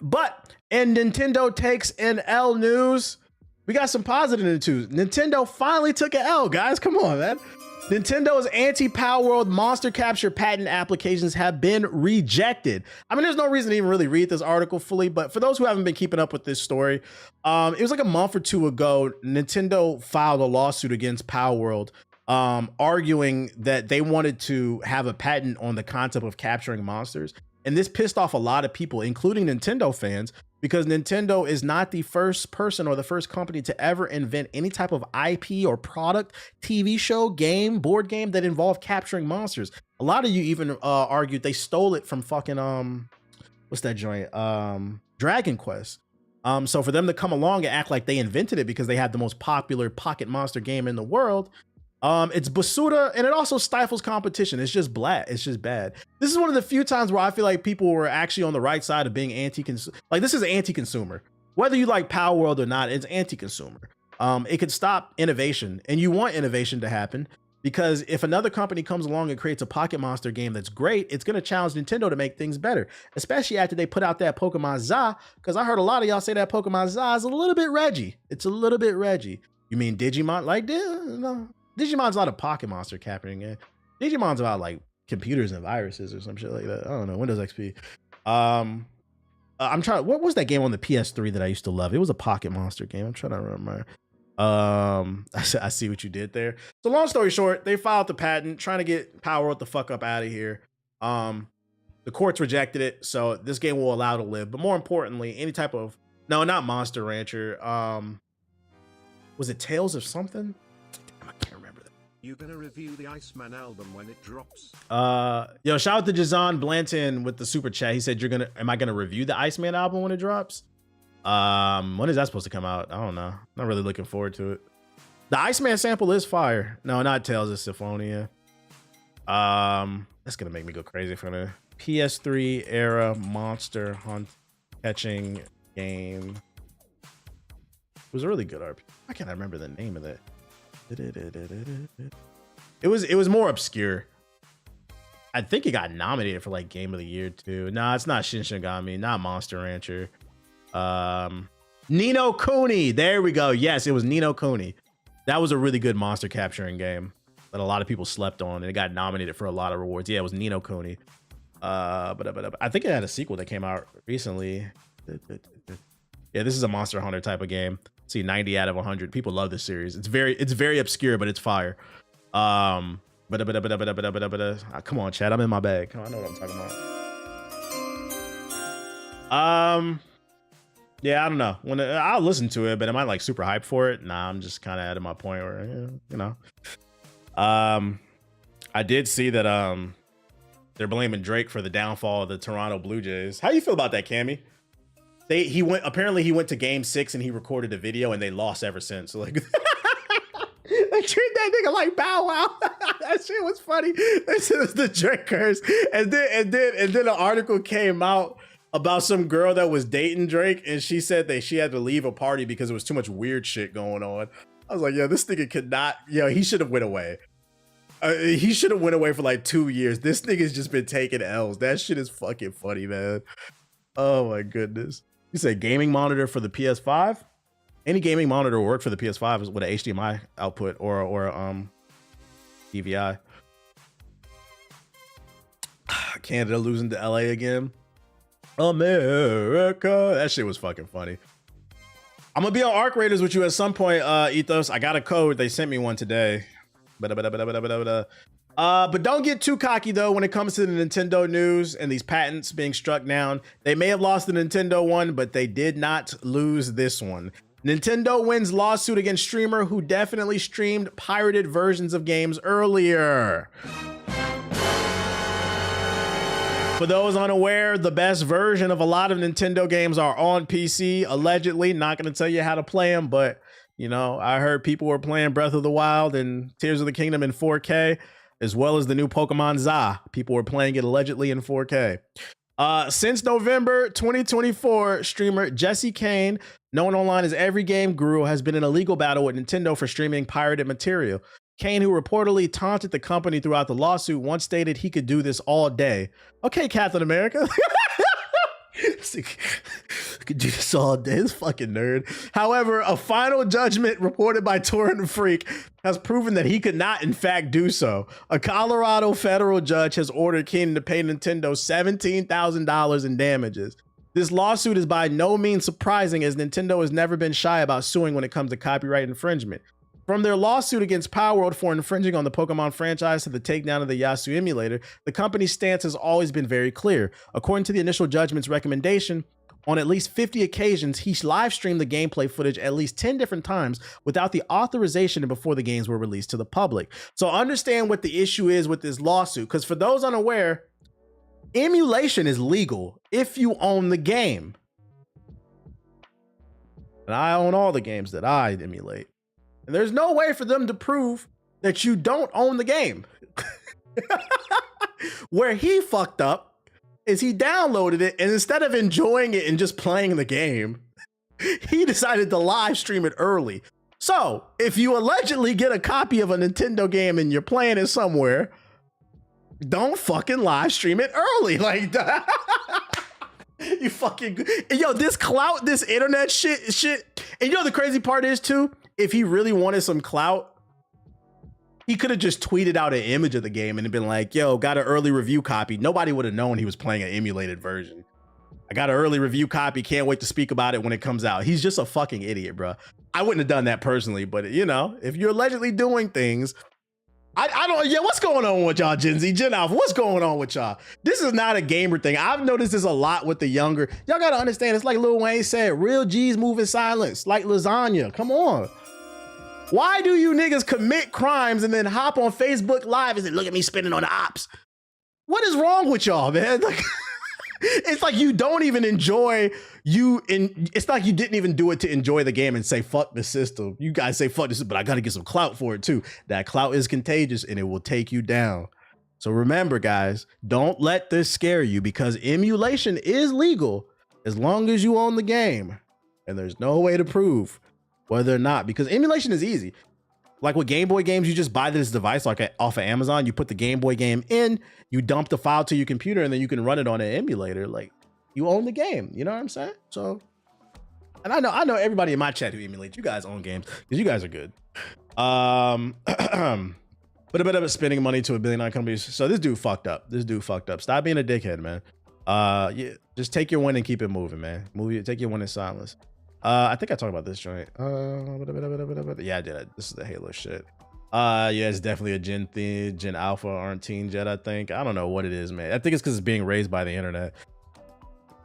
But in Nintendo takes an L news, we got some positive news too. Nintendo finally took an L, guys. Come on, man. Nintendo's anti-Power World monster capture patent applications have been rejected. I mean, there's no reason to even really read this article fully, but for those who haven't been keeping up with this story, it was like a month or two ago, Nintendo filed a lawsuit against Power World, arguing that they wanted to have a patent on the concept of capturing monsters. And this pissed off a lot of people, including Nintendo fans, because Nintendo is not the first person or the first company to ever invent any type of IP or product, TV show, game, board game that involved capturing monsters. A lot of you even argued they stole it from fucking what's that joint? Dragon Quest. So for them to come along and act like they invented it because they had the most popular pocket monster game in the world, it's basura, and it also stifles competition. It's just bad. It's just bad. This is one of the few times where I feel like people were actually on the right side of being anti-consumer. Like, this is anti-consumer. Whether you like Power World or not, it's anti-consumer. It could stop innovation, and you want innovation to happen, because if another company comes along and creates a Pocket Monster game that's great, it's going to challenge Nintendo to make things better, especially after they put out that Pokemon Za, because I heard a lot of y'all say that Pokemon Za is a little bit Reggie. It's a little bit Reggie. You mean Digimon? Like, no. Digimon's not a Pocket Monster capturing game. Digimon's about like computers and viruses or some shit like that. I don't know. Windows XP. I'm trying. What was that game on the PS3 that I used to love? It was a Pocket Monster game. I'm trying to remember. I see what you did there. So long story short, they filed the patent, trying to get Power World the fuck up out of here. The courts rejected it, so this game will allow to live. But more importantly, any type of not Monster Rancher. Was it Tales of something? I can't remember that. You gonna review the Iceman album when it drops? Yo, shout out to Jazan Blanton with the super chat. He said, am I gonna review the Iceman album when it drops? When is that supposed to come out? I don't know. Not really looking forward to it. The Iceman sample is fire. No, not Tales of Symphonia. That's gonna make me go crazy for the PS3 era monster hunt catching game. It was a really good RP. I can't remember the name of that. It was more obscure. I think it got nominated for like Game of the Year too. Nah, it's not Shin Shigami, not Monster Rancher. Ni no Kuni. There we go. Yes, it was Ni no Kuni. That was a really good monster capturing game that a lot of people slept on, and it got nominated for a lot of rewards. Yeah, it was Ni no Kuni. But I think it had a sequel that came out recently. Yeah, this is a Monster Hunter type of game. See, 90 out of 100. People love this series. It's very obscure, but it's fire. Come on, Chad. I'm in my bag. Come on, I know what I'm talking about. Yeah, I don't know. I'll listen to it, but am I like super hyped for it? Nah, I'm just kind of at my point where, you know. I did see that they're blaming Drake for the downfall of the Toronto Blue Jays. How you feel about that, Cammy? Apparently he went to game 6 and he recorded a video and they lost ever since. So like they treat that nigga like Bow Wow. That shit was funny. This is the Drake curse. And then an article came out about some girl that was dating Drake, and she said that she had to leave a party because there was too much weird shit going on. I was like, yo, this nigga could not, he should have went away. He should have went away for like 2 years. This nigga's just been taking L's. That shit is fucking funny, man. Oh my goodness. You said gaming monitor for the PS5? Any gaming monitor will work for the PS5 with an HDMI output or DVI. Canada losing to LA again. America. That shit was fucking funny. I'm gonna be on Arc Raiders with you at some point, Ethos. I got a code. They sent me one today. But don't get too cocky though when it comes to the Nintendo news and these patents being struck down. They may have lost the Nintendo one, but they did not lose this one. Nintendo wins lawsuit against streamer who definitely streamed pirated versions of games earlier. For those unaware, the best version of a lot of Nintendo games are on PC, allegedly. Not going to tell you how to play them, but I heard people were playing Breath of the Wild and Tears of the Kingdom in 4K, as well as the new Pokemon Za. People were playing it allegedly in 4K. Since November 2024, streamer Jesse Kane, known online as Every Game Guru, has been in a legal battle with Nintendo for streaming pirated material. Kane, who reportedly taunted the company throughout the lawsuit, once stated he could do this all day. Okay, Captain America. could do this all day. This fucking nerd. However, a final judgment reported by Torrent Freak has proven that he could not, in fact, do so. A Colorado federal judge has ordered Keenan to pay Nintendo $17,000 in damages. This lawsuit is by no means surprising, as Nintendo has never been shy about suing when it comes to copyright infringement. From their lawsuit against Power World for infringing on the Pokemon franchise to the takedown of the Yasuo emulator, the company's stance has always been very clear. According to the initial judgment's recommendation, on at least 50 occasions, he live streamed the gameplay footage at least 10 different times without the authorization and before the games were released to the public. So understand what the issue is with this lawsuit, because for those unaware, emulation is legal if you own the game. And I own all the games that I emulate. And there's no way for them to prove that you don't own the game. Where he fucked up is he downloaded it, and instead of enjoying it and just playing the game, he decided to live stream it early. So if you allegedly get a copy of a Nintendo game and you're playing it somewhere, don't fucking live stream it early. Like, you fucking, yo, this clout, this internet shit. And you know, the crazy part is too, if he really wanted some clout, he could have just tweeted out an image of the game and been like, yo, got an early review copy. Nobody would have known he was playing an emulated version. I got an early review copy. Can't wait to speak about it when it comes out. He's just a fucking idiot, bro. I wouldn't have done that personally, but you know, if you're allegedly doing things, I don't, yeah, what's going on with y'all, Gen Z, Gen Alpha? What's going on with y'all? This is not a gamer thing. I've noticed this a lot with the younger. Y'all got to understand, it's like Lil Wayne said, real G's move in silence, like lasagna. Come on. Why do you niggas commit crimes and then hop on Facebook Live and say, look at me spinning on the ops? What is wrong with y'all, man? Like, it's like you don't even enjoy it's like you didn't even do it to enjoy the game and say, fuck the system. You guys say, fuck this, but I got to get some clout for it too. That clout is contagious and it will take you down. So remember, guys, don't let this scare you, because emulation is legal as long as you own the game. And there's no way to prove whether or not, because emulation is easy. Like with Game Boy games, you just buy this device like off of Amazon. You put the Game Boy game in, you dump the file to your computer, and then you can run it on an emulator. Like, you own the game. You know what I'm saying? So, and I know everybody in my chat who emulates. You guys own games because you guys are good. But a bit of it spending money to $1 billion companies. So this dude fucked up. Stop being a dickhead, man. Yeah, just take your win and keep it moving, man. Take your win in silence. I think I talked about this joint. Yeah, I did. This is the Halo shit. Yeah, it's definitely a Gen Alpha or Teen Jet, I think. I don't know what it is, man. I think it's because it's being raised by the internet.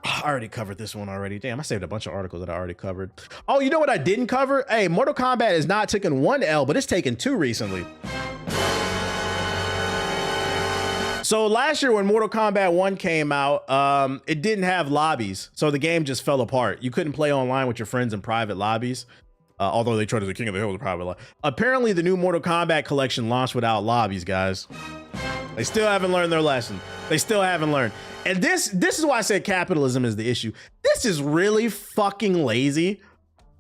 I already covered this one already. Damn, I saved a bunch of articles that I already covered. Oh, you know what I didn't cover? Hey, Mortal Kombat is not taking 1 L, but it's taken 2 recently. So last year when Mortal Kombat 1 came out, it didn't have lobbies. So the game just fell apart. You couldn't play online with your friends in private lobbies. Although they tried to the King of the Hill with a private lobby. Apparently the new Mortal Kombat collection launched without lobbies, guys. They still haven't learned their lesson. They still haven't learned. And this is why I said capitalism is the issue. This is really fucking lazy,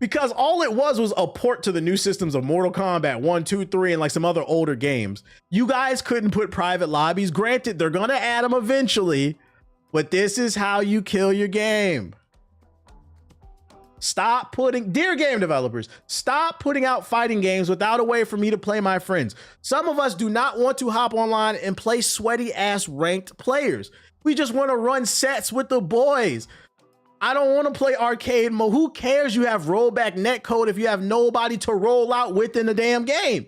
because all it was a port to the new systems of Mortal Kombat 1, 2, 3, and like some other older games. You guys couldn't put private lobbies. Granted, they're gonna add them eventually, but this is how you kill your game. Stop putting, dear game developers, stop putting out fighting games without a way for me to play my friends. Some of us do not want to hop online and play sweaty ass ranked players. We just want to run sets with the boys. I don't want to play arcade mode. Who cares you have rollback netcode if you have nobody to roll out within the damn game?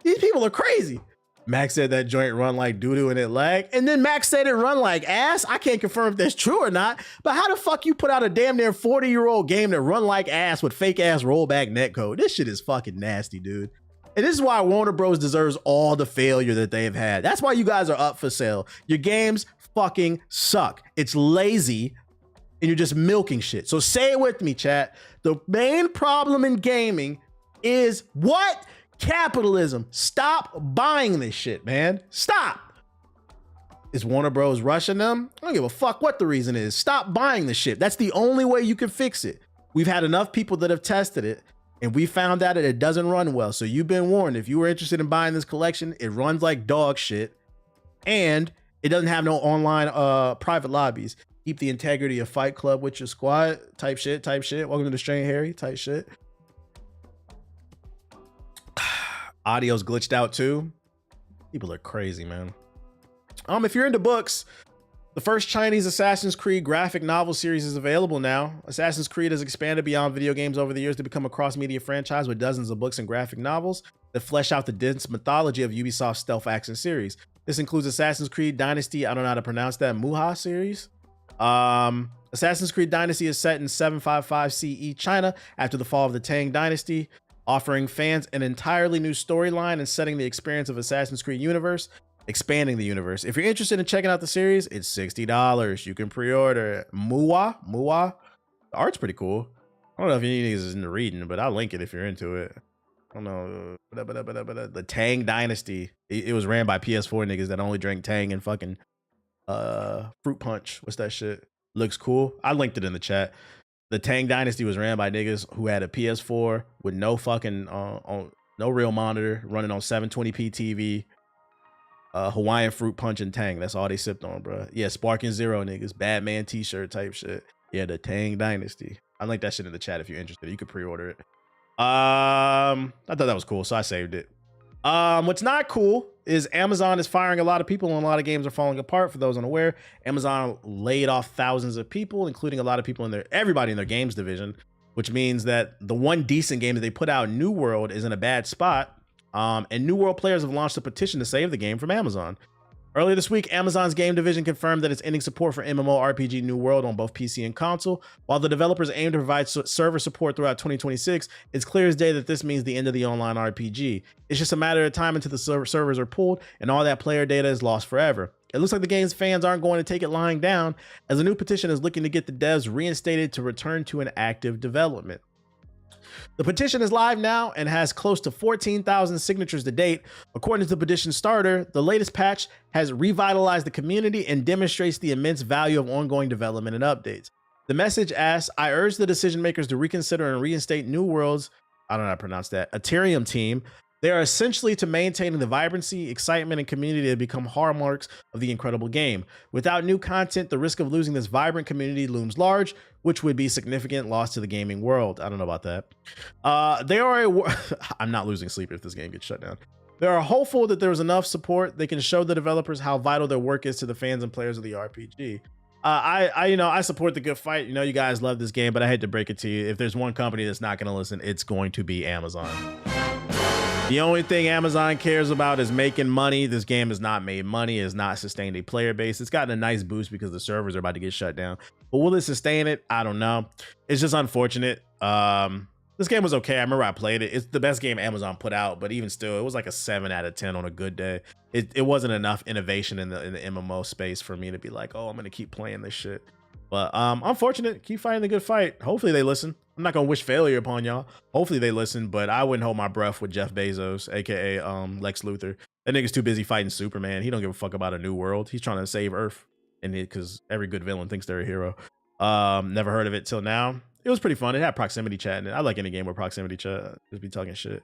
These people are crazy. Max said that joint run like doo-doo and it lagged. And then Max said it run like ass. I can't confirm if that's true or not, but how the fuck you put out a damn near 40-year-old game that run like ass with fake ass rollback netcode? This shit is fucking nasty, dude. And this is why Warner Bros. Deserves all the failure that they've had. That's why you guys are up for sale. Your games fucking suck. It's lazy and you're just milking shit. So say it with me, chat. The main problem in gaming is what? Capitalism. Stop buying this shit, man. Stop. Is Warner Bros. Rushing them? I don't give a fuck what the reason is. Stop buying the shit. That's the only way you can fix it. We've had enough people that have tested it, and we found out that it doesn't run well. So you've been warned. If you were interested in buying this collection, it runs like dog shit, and it doesn't have no online private lobbies. Keep the integrity of Fight Club with your squad. Type shit. Welcome to the Strain Harry. Type shit. Audio's glitched out too. People are crazy, man. If you're into books, the first Chinese Assassin's Creed graphic novel series is available now. Assassin's Creed has expanded beyond video games over the years to become a cross-media franchise with dozens of books and graphic novels that flesh out the dense mythology of Ubisoft's stealth action series. This includes Assassin's Creed Dynasty, I don't know how to pronounce that, Muha series. Assassin's Creed Dynasty is set in 755 CE China after the fall of the Tang Dynasty, offering fans an entirely new storyline and setting the experience of Assassin's Creed universe, expanding the universe. If you're interested in checking out the series, it's $60. You can pre-order it. Muwa. The art's pretty cool. I don't know if any niggas is into reading, but I'll link it if you're into it. I don't know. The Tang Dynasty. It was ran by PS4 niggas that only drank Tang and fucking fruit punch. What's that shit? Looks cool. I linked it in the chat. The Tang Dynasty was ran by niggas who had a PS4 with no fucking no real monitor, running on 720p TV. Hawaiian fruit punch and Tang. That's all they sipped on, bro. Yeah, Sparking Zero niggas, Batman t-shirt type shit. Yeah, the Tang Dynasty. I linked that shit in the chat if you're interested. You could pre-order it. I thought that was cool, so I saved it. What's not cool is Amazon is firing a lot of people and a lot of games are falling apart. For those unaware, Amazon laid off thousands of people, including a lot of people in everybody in their games division, which means that the one decent game that they put out, New World, is in a bad spot. And New World players have launched a petition to save the game from Amazon. Earlier this week, Amazon's game division confirmed that it's ending support for MMORPG New World on both PC and console. While the developers aim to provide server support throughout 2026, it's clear as day that this means the end of the online RPG. It's just a matter of time until the servers are pulled and all that player data is lost forever. It looks like the game's fans aren't going to take it lying down, as a new petition is looking to get the devs reinstated to return to an active development. The petition is live now and has close to 14,000 signatures to date. According to the petition starter, the latest patch has revitalized the community and demonstrates the immense value of ongoing development and updates. The message asks, I urge the decision makers to reconsider and reinstate New World's, I don't know how to pronounce that, Ethereum team. They are essentially to maintaining the vibrancy, excitement, and community that become hallmarks of the incredible game. Without new content, the risk of losing this vibrant community looms large, which would be significant loss to the gaming world. I don't know about that. I'm not losing sleep if this game gets shut down. They are hopeful that there's enough support they can show the developers how vital their work is to the fans and players of the RPG. I support the good fight. You know, you guys love this game, but I hate to break it to you. If there's one company that's not going to listen, it's going to be Amazon. The only thing Amazon cares about is making money. This game has not made money. It has not sustained a player base. It's gotten a nice boost because the servers are about to get shut down. But will it sustain it? I don't know. It's just unfortunate. This game was okay. I remember I played it. It's the best game Amazon put out, but even still, it was like a 7 out of 10 on a good day. It wasn't enough innovation in the MMO space for me to be like, oh, I'm gonna keep playing this shit. But unfortunate. Keep fighting the good fight. Hopefully they listen. I'm not gonna wish failure upon y'all. Hopefully they listen, but I wouldn't hold my breath with Jeff Bezos, aka Lex Luthor. That nigga's too busy fighting Superman. He don't give a fuck about a new world. He's trying to save Earth, and because every good villain thinks they're a hero. Never heard of it till now. It was pretty fun. It had proximity chat in it. I like any game with proximity chat. Just be talking shit.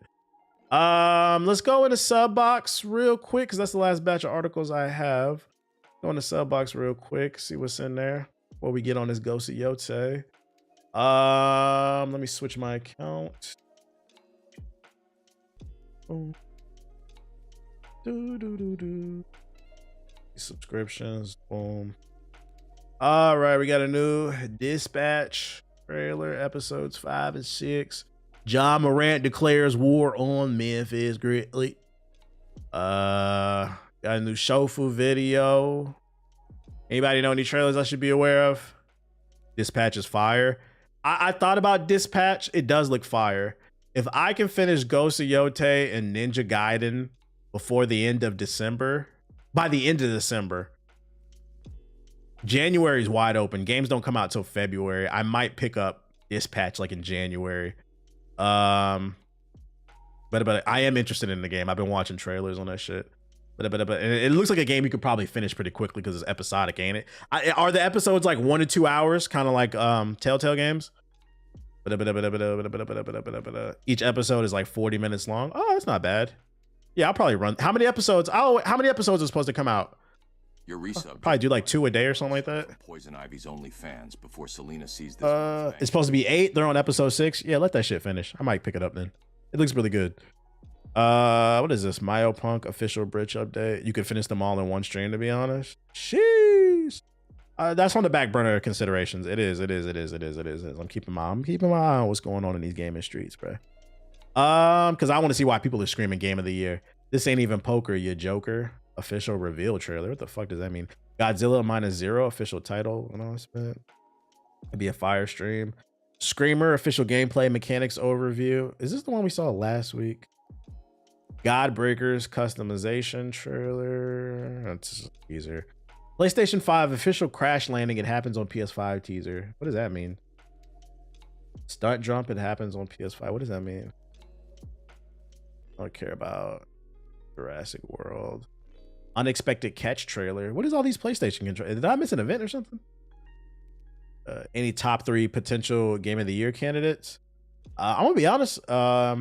Let's go into sub box real quick because that's the last batch of articles I have. Go into sub box real quick, see what's in there before we get on this Ghost of Yote. Let me switch my account. Boom. Subscriptions. Boom. All right, we got a new Dispatch trailer, episodes 5 and 6. John Morant declares war on Memphis Grizzlies. Got a new Shofu video. Anybody know any trailers I should be aware of? Dispatch is fire. I thought about Dispatch. It does look fire. If I can finish Ghost of Yote and Ninja Gaiden before the end of December, by the end of December, January is wide open. Games don't come out till February. I might pick up Dispatch like in January. But I am interested in the game. I've been watching trailers on that shit. But it looks like a game you could probably finish pretty quickly because it's episodic, ain't it? Are the episodes like 1 to 2 hours, kind of like Telltale games? Each episode is like 40 minutes long. Oh, that's not bad. Yeah, I'll probably run. How many episodes? How many episodes are supposed to come out? Your resub. Probably do like 2 a day or something like that. Poison Ivy's only fans before Selena sees this. It's supposed to be 8. They're on episode 6. Yeah, let that shit finish. I might pick it up then. It looks really good. What is this? Myopunk official bridge update. You could finish them all in one stream, to be honest. Sheesh. That's on the back burner considerations. It is. I'm keeping my eye on what's going on in these gaming streets, bro. Because I want to see why people are screaming game of the year. This ain't even poker, you joker. Official reveal trailer. What the fuck does that mean? Godzilla -0 official title announcement. It'd be a fire stream. Screamer official gameplay mechanics overview. Is this the one we saw last week? Godbreakers customization trailer. That's a teaser. PlayStation 5 official crash landing. It happens on PS5 teaser. What does that mean? Stunt jump. It happens on PS5. What does that mean? I don't care about Jurassic World. Unexpected catch trailer. What is all these PlayStation controllers? Did I miss an event or something? Any top 3 potential game of the year candidates? I'm gonna be honest. I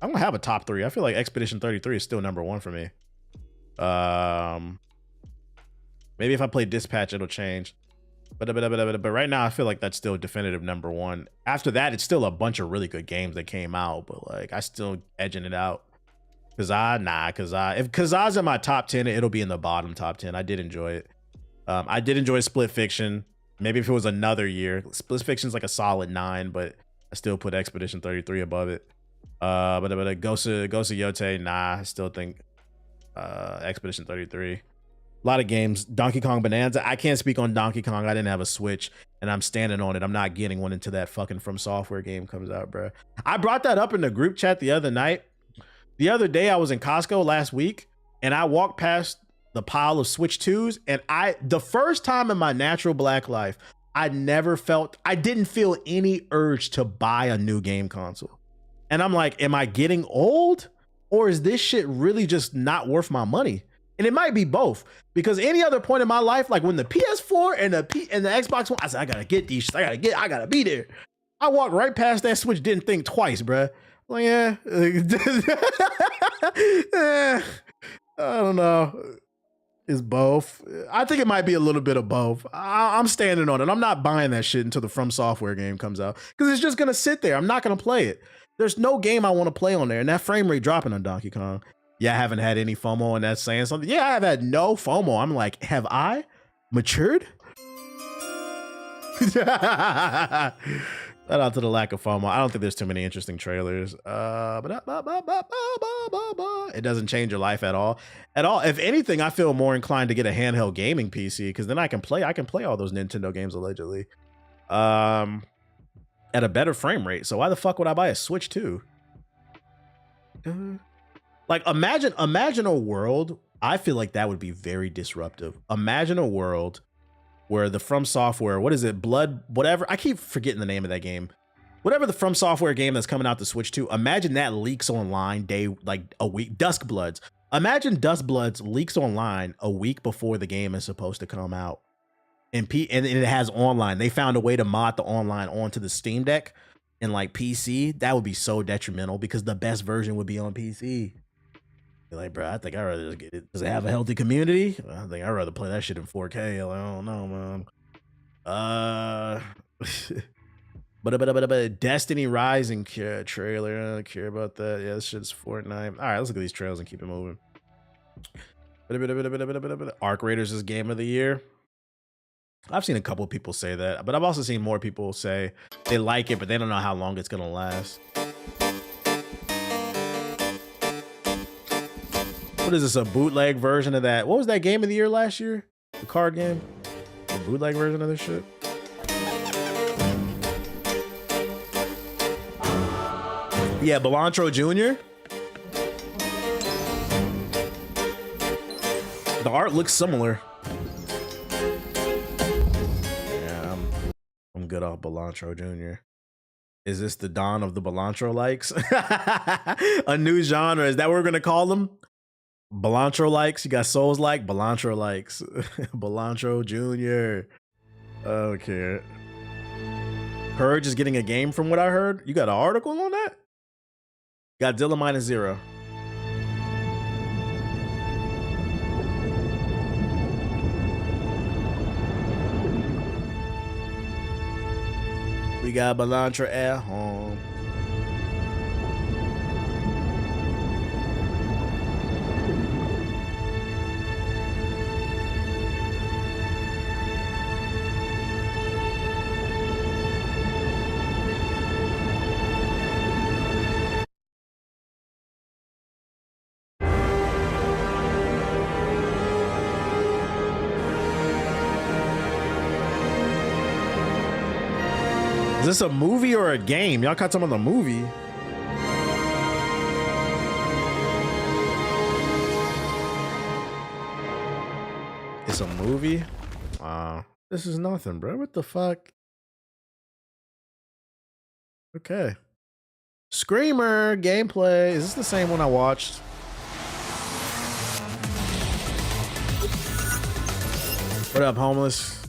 don't have a top 3. I feel like Expedition 33 is still #1 for me. Maybe if I play Dispatch, it'll change. But right now, I feel like that's still definitive #1. After that, it's still a bunch of really good games that came out, but like I still edging it out. If Kazaa's in my top 10, it'll be in the bottom top 10. I did enjoy it. I did enjoy Split Fiction. Maybe if it was another year, Split Fiction's like a solid 9, but I still put Expedition 33 above it. But Ghost of Yote, nah, I still think Expedition 33. A lot of games. Donkey Kong Bonanza. I can't speak on Donkey Kong. I didn't have a Switch, and I'm standing on it. I'm not getting one until that fucking From Software game comes out, bro. I brought that up in the group chat the other night. The other day, I was in Costco last week, and I walked past the pile of Switch 2s, and the first time in my natural black life, I didn't feel any urge to buy a new game console. And I'm like, am I getting old? Or is this shit really just not worth my money? And it might be both, because any other point in my life, like when the PS4 and the Xbox One, I said, I gotta get these, I gotta be there. I walked right past that Switch, didn't think twice, bruh. Well, yeah. I don't know. It's both. I think it might be a little bit of both. I'm standing on it. I'm not buying that shit until the From Software game comes out, because it's just going to sit there. I'm not going to play it. There's no game I want to play on there. And that frame rate dropping on Donkey Kong. Yeah, I haven't had any FOMO, and that's saying something. Yeah, I've had no FOMO. I'm like, have I matured? Shout out to the lack of FOMO. I don't think there's too many interesting trailers. But it doesn't change your life at all. If anything, I feel more inclined to get a handheld gaming PC, because then I can play all those Nintendo games allegedly. At a better frame rate. So why the fuck would I buy a Switch 2? Like imagine a world. I feel like that would be very disruptive. Imagine a world where the From Software, what is it? Blood, whatever. I keep forgetting the name of that game. Whatever the From Software game that's coming out to Switch 2, imagine that leaks online a week. Dusk Bloods. Imagine Dusk Bloods leaks online a week before the game is supposed to come out. And it has online. They found a way to mod the online onto the Steam Deck and like PC. That would be so detrimental, because the best version would be on PC. You're like, bro, I think I'd rather just get it. Does it have a healthy community? I think I'd rather play that shit in 4K. Like, I don't know, man. But Destiny Rising trailer. I don't care about that. Yeah, this shit's Fortnite. All right, let's look at these trailers and keep it moving. Arc Raiders is game of the year. I've seen a couple people say that, but I've also seen more people say they like it, but they don't know how long it's gonna last. What is this, a bootleg version of that? What was that game of the year last year? The card game? The bootleg version of this shit? Yeah, Belantro Jr. The art looks similar. Yeah, I'm good off Belantro Jr. Is this the dawn of the Belantro likes? A new genre. Is that what we're gonna call them? Belantro likes. You got Souls like, Belantro likes. Belantro Jr. Okay. Purge is getting a game from what I heard. You got an article on that? Godzilla -0. We got Balantra at home. Is this a movie or a game? Y'all caught some on the movie. It's a movie? Wow. This is nothing, bro. What the fuck? Okay. Screamer gameplay. Is this the same one I watched? What up, homeless?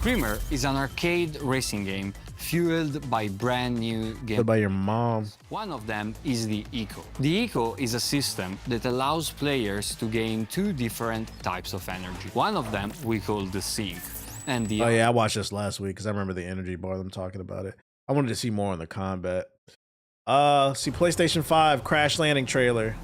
Screamer is an arcade racing game fueled by brand new games. What about your mom? One of them is the Eco. The Eco is a system that allows players to gain two different types of energy. One of them we call the Sync. And the Oh yeah, I watched this last week because I remember the energy bar them talking about it. I wanted to see more on the combat. See PlayStation 5 Crash Landing trailer.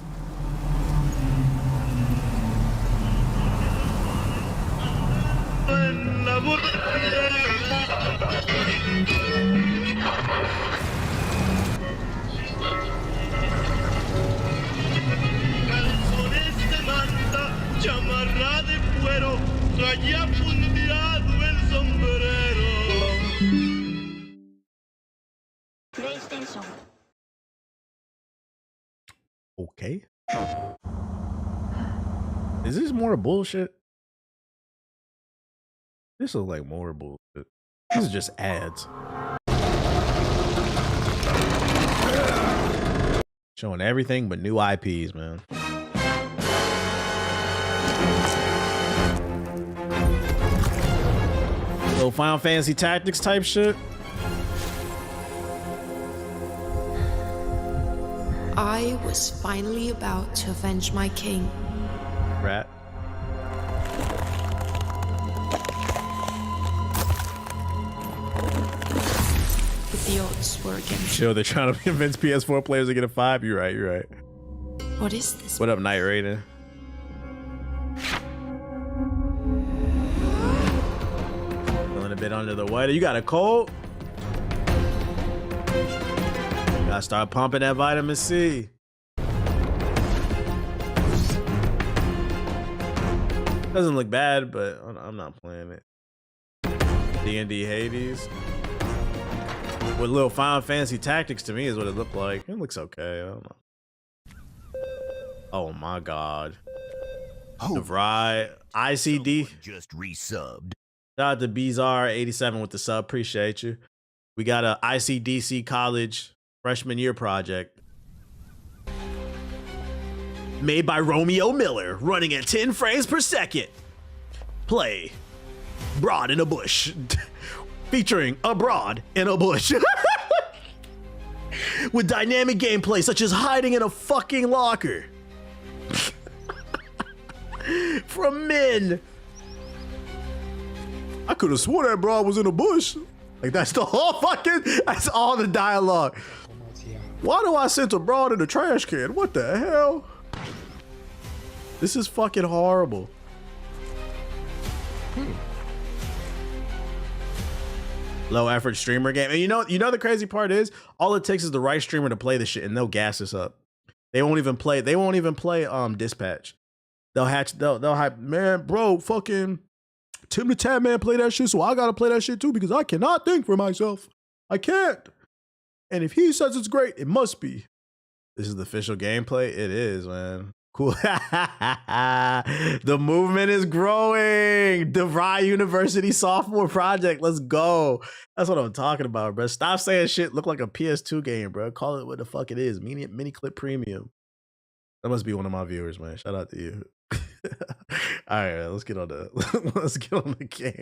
PlayStation. Okay. Is this more bullshit? This looks like more bullshit. This is just ads. Showing everything but new IPs, man. Little Final Fantasy Tactics type shit. I was finally about to avenge my king. Rat. But the odds were against me. Chill, they're trying to convince PS4 players to get a 5. You're right, you're right. What is this? What up, Night Raiden? Feeling a bit under the weather. You got a cold? Gotta start pumping that vitamin C. Doesn't look bad, but I'm not playing it. D&D Hades. With little Final Fantasy Tactics to me is what it looked like. It looks okay. I don't know. Oh my god. DeVry, ICD. Just resubbed. Shout out to Bizarre87 with the sub. Appreciate you. We got a ICDC college freshman year project. Made by Romeo Miller, running at 10 frames per second. Play Broad in a Bush. Featuring a broad in a bush. With dynamic gameplay such as hiding in a fucking locker. From men. I could have swore that broad was in a bush. Like that's the whole fucking, that's all the dialogue. Why do I send a broad in a trash can? What the hell? This is fucking horrible. Low effort streamer game. And you know the crazy part is all it takes is the right streamer to play this shit and they'll gas us up. They won't even play Dispatch. They'll hype, man, bro, fucking Tim the Tat Man play that shit, so I gotta play that shit too because I cannot think for myself. I can't. And if he says it's great, it must be. This is the official gameplay. It is, man. Cool. The movement is growing. DeVry University sophomore project. Let's go. That's what I'm talking about, bro. Stop saying shit look like a PS2 game, bro. Call it what the fuck it is. Mini Clip Premium. That must be one of my viewers, man. Shout out to you. All right, let's get on the game.